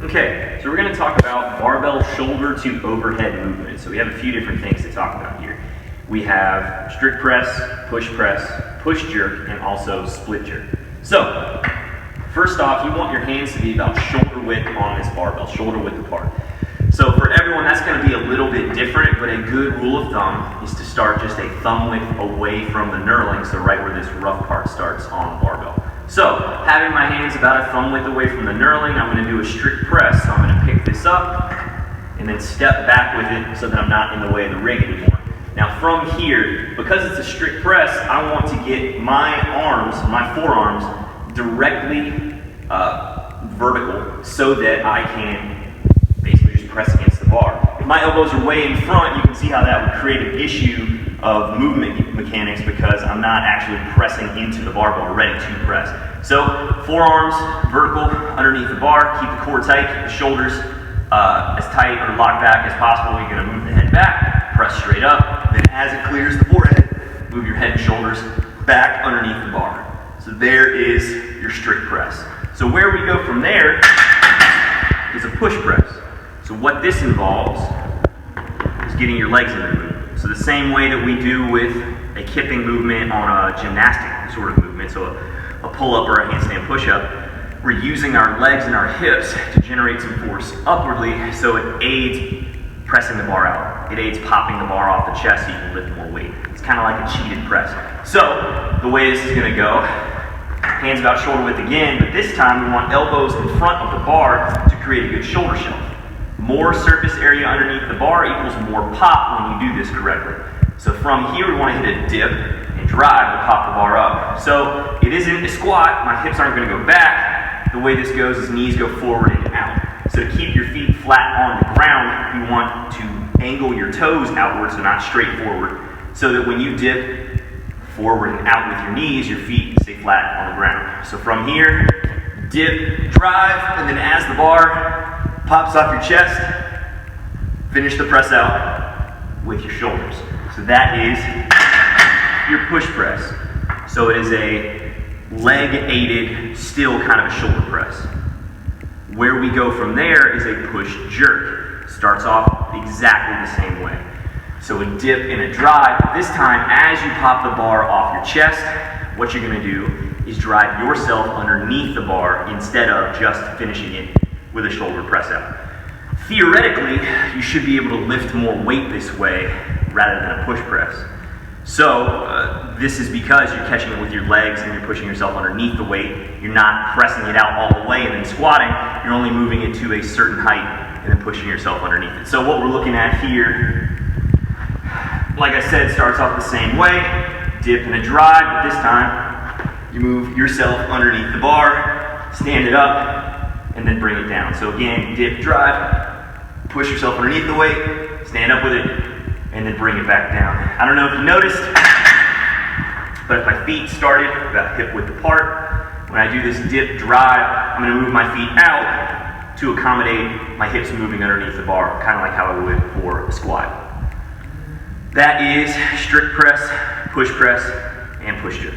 Okay, so we're going to talk about barbell shoulder to overhead movement. So we have a few different things to talk about here. We have strict press, push jerk, and also split jerk. So, first off, you want your hands to be about shoulder width on this barbell, shoulder width apart. So for everyone, that's going to be a little bit different, but a good rule of thumb is to start just a thumb width away from the knurling, so right where this rough part starts on the barbell. So, having my hands about a thumb width away from the knurling, I'm going to do a strict press. So I'm going to pick this up and then step back with it so that I'm not in the way of the rig anymore. Now from here, because it's a strict press, I want to get my arms, my forearms, directly vertical so that I can basically just press against the bar. If my elbows are way in front, you can see how that would create an issue of movement mechanics because I'm not actually pressing into the barbell, ready to press. So forearms vertical underneath the bar, keep the core tight, keep the shoulders as tight or locked back as possible. You're going to move the head back, press straight up, then as it clears the forehead, move your head and shoulders back underneath the bar. So there is your strict press. So where we go from there is a push press. So what this involves is getting your legs in the movement. So the same way that we do with a kipping movement on a gymnastic sort of movement, so a pull-up or a handstand push-up, we're using our legs and our hips to generate some force upwardly so it aids pressing the bar out. It aids popping the bar off the chest so you can lift more weight. It's kind of like a cheated press. So the way this is going to go, hands about shoulder width again, but this time we want elbows in front of the bar to create a good shoulder shelf. More surface area underneath the bar equals more pop when you do this correctly. So from here we want to hit a dip and drive to pop the bar up. So it isn't a squat, my hips aren't going to go back. The way this goes is knees go forward and out. So to keep your feet flat on the ground, you want to angle your toes outward, so not straight forward, so that when you dip forward and out with your knees, your feet stay flat on the ground. So from here, dip, drive, and then as the bar pops off your chest, finish the press out with your shoulders. So that is your push press. So it is a leg-aided, still kind of a shoulder press. Where we go from there is a push jerk. Starts off exactly the same way. So a dip and a drive. This time, as you pop the bar off your chest, what you're going to do is drive yourself underneath the bar instead of just finishing it with a shoulder press out. Theoretically, you should be able to lift more weight this way rather than a push press. So this is because you're catching it with your legs and you're pushing yourself underneath the weight. You're not pressing it out all the way and then squatting. You're only moving it to a certain height and then pushing yourself underneath it. So what we're looking at here, like I said, starts off the same way. Dip and a drive, but this time you move yourself underneath the bar, stand it up, and then bring it down. So again, dip, drive, push yourself underneath the weight, stand up with it, and then bring it back down. I don't know if you noticed, but if my feet started about hip width apart, when I do this dip, drive, I'm going to move my feet out to accommodate my hips moving underneath the bar, kind of like how I would for a squat. That is strict press, and push jerk.